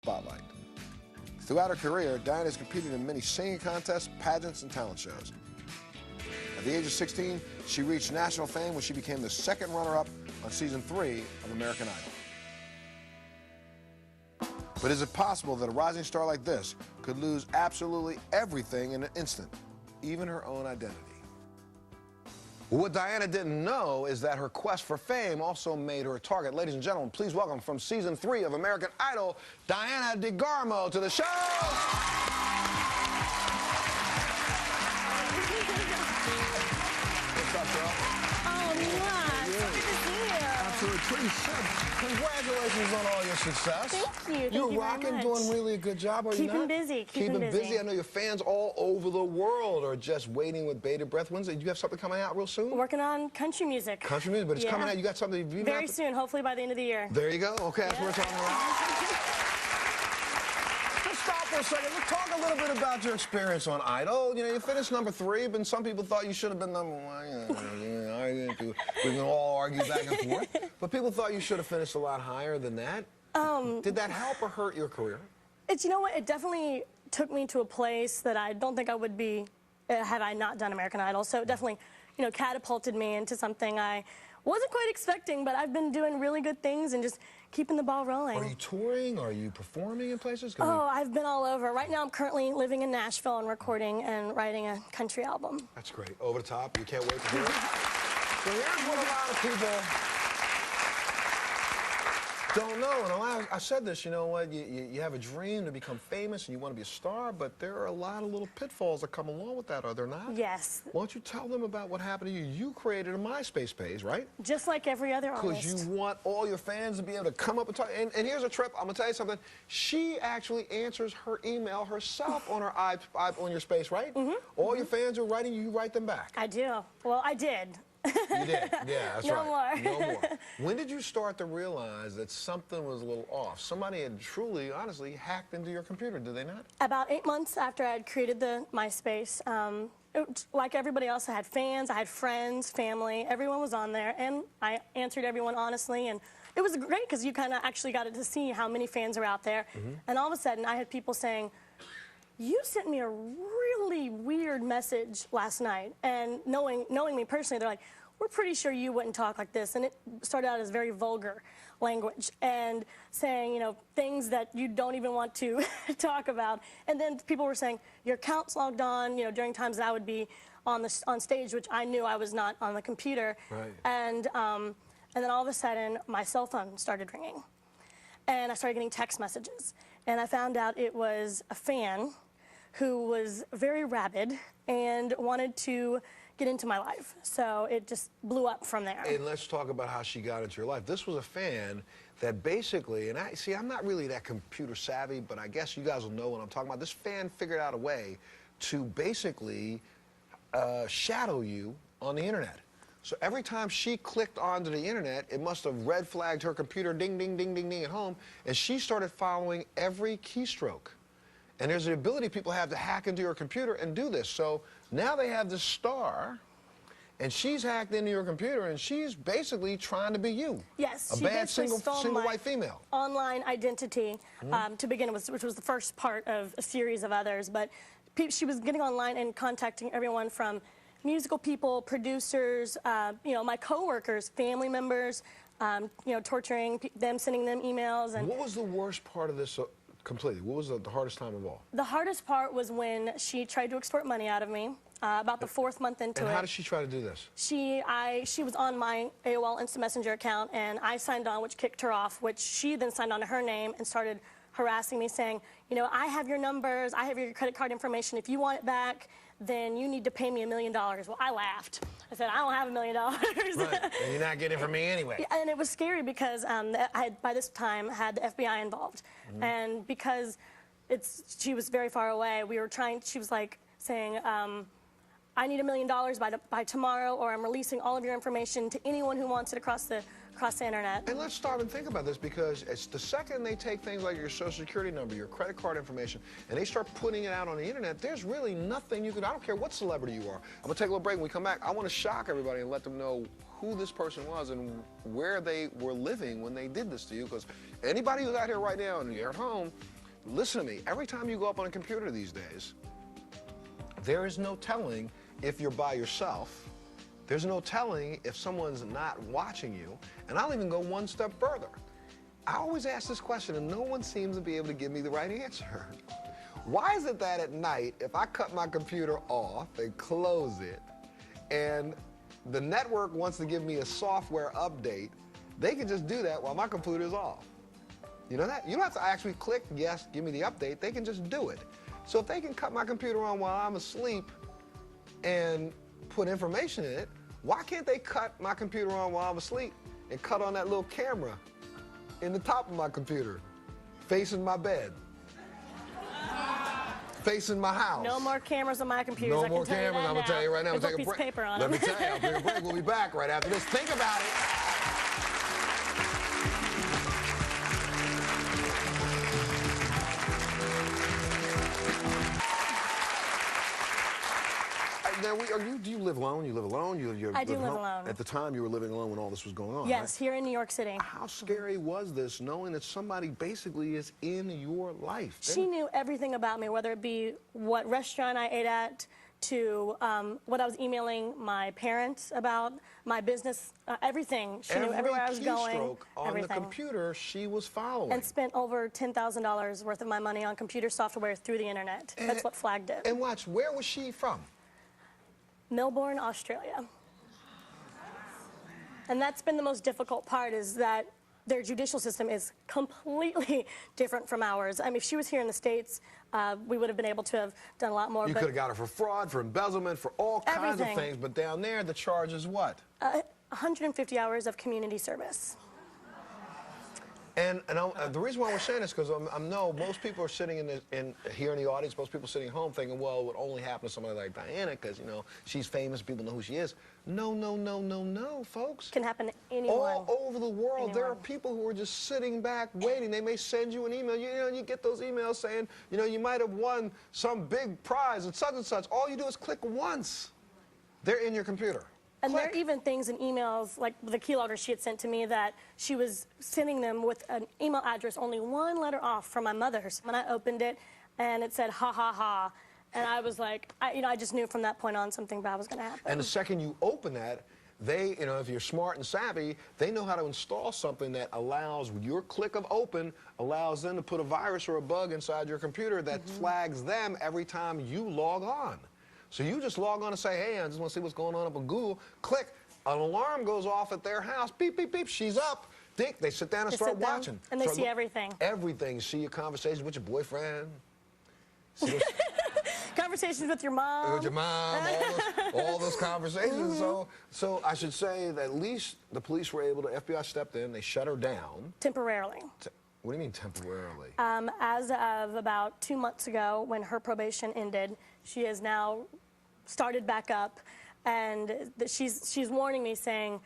spotlight. Throughout her career, Diana has competed in many singing contests, pageants, and talent shows. At the age of 16, she reached national fame when she became the second runner-up on season 3 of American Idol. But is it possible that a rising star like this could lose absolutely everything in an instant, even her own identity? What Diana didn't know is that her quest for fame also made her a target. Ladies and gentlemen, please welcome from season 3 of American Idol, Diana DeGarmo to the show. What's up, girl? Oh, what? Good to see you. Absolutely. Congratulations on all your success. Thank you. You're rocking, doing really a good job, are you not? Keeping busy. I know your fans all over the world are just waiting with bated breath. Do you have something coming out real soon? Working on country music. Country music, but it's coming out. You got something very soon, hopefully by the end of the year. There you go. Okay, that's what we're talking about. Let's stop for a second. Let's talk a little bit about your experience on Idol. You know, you finished number 3, but some people thought you should have been number 1. We can all argue back and forth. But people thought you should have finished a lot higher than that. Did that help or hurt your career? You know what, it definitely took me to a place that I don't think I would be had I not done American Idol. So it definitely, you know, catapulted me into something I wasn't quite expecting, but I've been doing really good things and just keeping the ball rolling. Are you touring? Are you performing in places? I've been all over. Right now I'm currently living in Nashville and recording and writing a country album. That's great. Over the top. You can't wait to hear it. So here's what a lot of people don't know, and I said this, you know what, you have a dream to become famous and you want to be a star, but there are a lot of little pitfalls that come along with that, are there not? Yes. Why don't you tell them about what happened to you? You created a MySpace page, right? Just like every other artist. Because you want all your fans to be able to come up and talk. And here's a trip, I'm going to tell you something. She actually answers her email herself on her on your space, right? All your fans are writing you write them back. I do. Well, I did. You did, yeah, that's right. No more. When did you start to realize that something was a little off? Somebody had truly, honestly, hacked into your computer, did they not? About 8 months after I had created the MySpace, like everybody else, I had fans, I had friends, family, everyone was on there, and I answered everyone honestly, and it was great because you kind of actually got to see how many fans are out there, and all of a sudden I had people saying, "You sent me a really weird message last night," and knowing me personally, they're like, "We're pretty sure you wouldn't talk like this," and it started out as very vulgar language and saying, you know, things that you don't even want to talk about, and then people were saying your account's logged on, you know, during times that I would be on stage, which I knew I was not on the computer, and then all of a sudden my cell phone started ringing, and I started getting text messages, and I found out it was a fan who was very rabid and wanted to get into my life. So it just blew up from there. And let's talk about how she got into your life. This was a fan that basically, and I'm not really that computer savvy, but I guess you guys will know what I'm talking about. This fan figured out a way to basically shadow you on the internet. So every time she clicked onto the internet, it must have red flagged her computer, ding, ding, ding, ding, ding at home, and she started following every keystroke. And there's the ability people have to hack into your computer and do this. So now they have this star, and she's hacked into your computer, and she's basically trying to be you. Yes, a bad single white female. Online identity to begin with, which was the first part of a series of others. But she was getting online and contacting everyone from musical people, producers, you know, my coworkers, family members, you know, torturing them, sending them emails. And what was the worst part of this? Completely. What was the hardest time of all? The hardest part was when she tried to extort money out of me, about the 4th month into it. And how did she try to do this? She was on my AOL Instant Messenger account, and I signed on, which kicked her off, which she then signed on to her name and started harassing me, saying, you know, I have your numbers, I have your credit card information. If you want it back, then you need to pay me $1 million. Well, I laughed. I said, I don't have $1 million. Right. And you're not getting it from me anyway. Yeah, and it was scary because I had, by this time, had the FBI involved. And because she was very far away, she was like saying, I need $1 million by tomorrow, or I'm releasing all of your information to anyone who wants it across the internet. And let's stop and think about this, because it's the second they take things like your social security number, your credit card information, and they start putting it out on the internet, there's really nothing you can, I don't care what celebrity you are. I'm gonna take a little break. When we come back, I want to shock everybody and let them know who this person was and where they were living when they did this to you, because anybody who's out here right now and you're at home, listen to me. Every time you go up on a computer these days, there is no telling if you're by yourself. There's no telling if someone's not watching you. And I'll even go one step further. I always ask this question, and no one seems to be able to give me the right answer. Why is it that at night, if I cut my computer off and close it, and the network wants to give me a software update, they can just do that while my computer's off? You know that? You don't have to actually click, yes, give me the update. They can just do it. So if they can cut my computer on while I'm asleep and put information in it, why can't they cut my computer on while I'm asleep and cut on that little camera in the top of my computer, facing my bed, facing my house? No more cameras on my computer. No more cameras. I'm gonna tell you right now. There's We'll a take a piece break. of paper on Let me them. tell you. I'll take a break. We'll be back right after this. Think about it. Now, do you live alone? You live alone? I do live alone. At the time, you were living alone when all this was going on, Yes, right? here in New York City. How scary was this, knowing that somebody basically is in your life? She knew everything about me, whether it be what restaurant I ate at, to what I was emailing my parents about, my business, everything. She knew everywhere I was going. Every keystroke on the computer, she was following. And spent over $10,000 worth of my money on computer software through the internet. That's what flagged it. And watch, where was she from? Melbourne, Australia. And that's been the most difficult part, is that their judicial system is completely different from ours. I mean, if she was here in the States, we would have been able to have done a lot more. You could have got her for fraud, for embezzlement, for all kinds of things. But down there, the charge is what? 150 hours of community service. And the reason why we're saying this is because I know most people are sitting here in the audience, most people sitting home thinking, well, it would only happen to somebody like Diana because, you know, she's famous, people know who she is. No, no, no, no, no, folks. Can happen to anyone. All over the world, there are people who are just sitting back waiting. They may send you an email. You know, you get those emails saying, you know, you might have won some big prize and such. All you do is click once. They're in your computer. And there are even things in emails, like the keylogger she had sent to me, that she was sending them with an email address only one letter off from my mother's. When I opened it, and it said, ha, ha, ha. And I was like, I just knew from that point on something bad was going to happen. And the second you open that, they, you know, if you're smart and savvy, they know how to install something that allows your click of open, allows them to put a virus or a bug inside your computer that flags them every time you log on. So you just log on and say, hey, I just want to see what's going on up on Google. Click. An alarm goes off at their house. Beep, beep, beep. She's up. They sit down and start watching. And they see everything. Everything. See your conversations with your boyfriend. Conversations with your mom. With your mom. All those conversations. So I should say that at least the police were able to, FBI stepped in. They shut her down. Temporarily. What do you mean temporarily? As of about 2 months ago, when her probation ended, she has now started back up, and she's warning me, saying,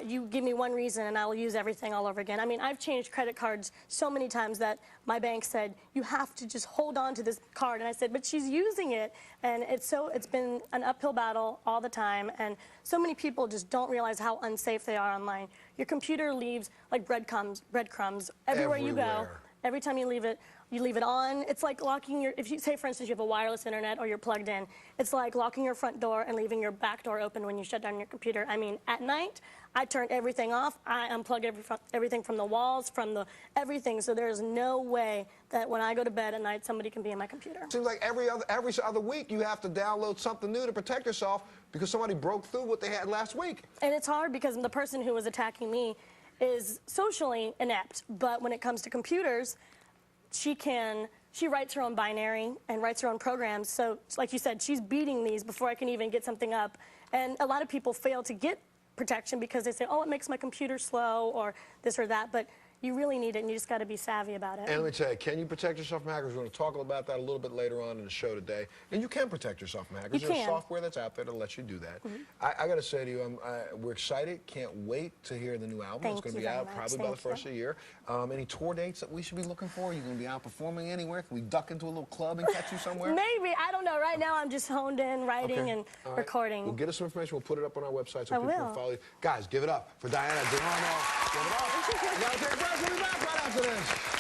you give me one reason and I will use everything all over again. I mean, I've changed credit cards so many times that my bank said, you have to just hold on to this card. And I said, but she's using it. And it's been an uphill battle all the time. And so many people just don't realize how unsafe they are online. Your computer leaves like breadcrumbs everywhere you go. Every time you leave it on. It's like locking your, if you say, for instance, you have a wireless internet or you're plugged in, it's like locking your front door and leaving your back door open when you shut down your computer. I mean, at night, I turned everything off. I unplugged everything from the walls, everything. So there's no way that when I go to bed at night, somebody can be in my computer. Seems like every other week you have to download something new to protect yourself because somebody broke through what they had last week. And it's hard because the person who was attacking me is socially inept, but when it comes to computers, she writes her own binary and writes her own programs. So, like you said, she's beating these before I can even get something up. And a lot of people fail to get protection because they say, oh, it makes my computer slow or this or that. But you really need it, and you just got to be savvy about it. And let me tell you, can you protect yourself from hackers? We're going to talk about that a little bit later on in the show today. And you can protect yourself from hackers. There's software that's out there to let you do that. I got to say to you, we're excited. Can't wait to hear the new album. It's going to be out probably by the first of the year. Any tour dates that we should be looking for? Are you going to be out performing anywhere? Can we duck into a little club and catch you somewhere? Maybe. I don't know. Right now, I'm just honed in writing and recording. We'll get us some information. We'll put it up on our website so people can follow you. Guys, give it up for Diana DeGarmo. Give it up. We gotta take a break. We'll be back right after this.